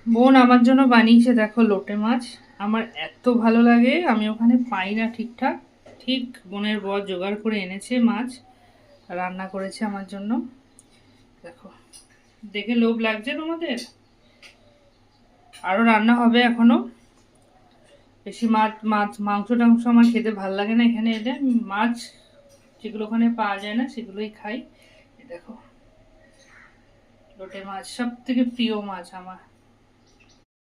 বোন আমার জন্য বানিয়েছে দেখো লোটে মাছ। আমার এত ভালো লাগে, আমি ওখানে পাই না ঠিকঠাক। ঠিক বোনের বর জোগাড় করে এনেছে মাছ, রান্না করেছে আমার জন্য। দেখো, দেখে লোভ লাগছে তোমাদের? আরও রান্না হবে এখনো। বেশি মাছ মাছ মাংস টাংস আমার খেতে ভালো লাগে না। এখানে এলে আমি মাছ যেগুলো ওখানে পাওয়া যায় না সেগুলোই খাই। দেখো, লোটে মাছ সব থেকে প্রিয় মাছ আমার।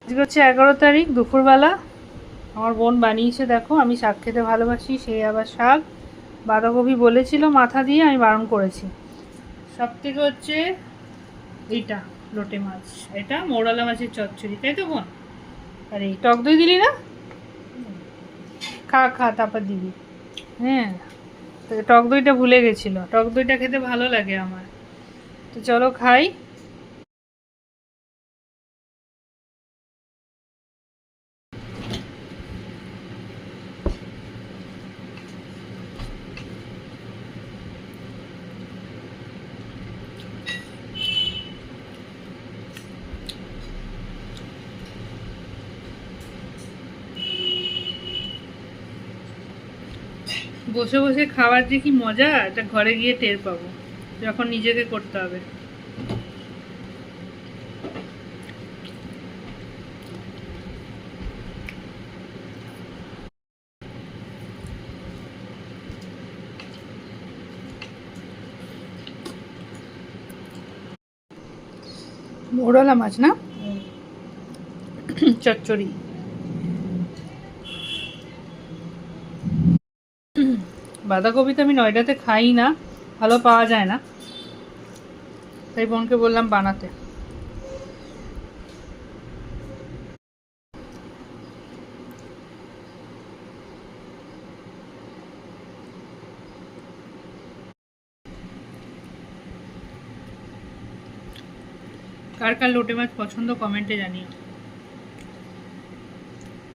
আজকে হচ্ছে 11 তারিখ, দুপুরবেলা আমার বোন বানিয়েছে। দেখো, আমি শাক খেতে ভালোবাসি, সে আবার শাক বাঁধাকপি বলেছিল মাথা দিয়ে, আমি বারণ করেছি। সব থেকে হচ্ছে এইটা লোটে মাছ, এটা মৌরালা মাছের চচ্চড়ি, তাই তো বোন? আর এই টক দই দিলি না? খা খা, তারপর দিবি। হ্যাঁ, টক দইটা ভুলে গেছিলো, টক দইটা খেতে ভালো লাগে আমার। তো চলো খাই। বসে বসে খাওয়ার যে কি মজা, এটা ঘরে গিয়ে টের পাবো যখন নিজেকে করতে হবে। মোরলা মাছ না চচ্চড়ি। বাঁধাকপি তো আমি নয়ডাতে খাই না, ভালো পাওয়া যায় না, তাই বোনকে বললাম বানাতে। কার কার লোটে মাছ পছন্দ কমেন্টে জানিও।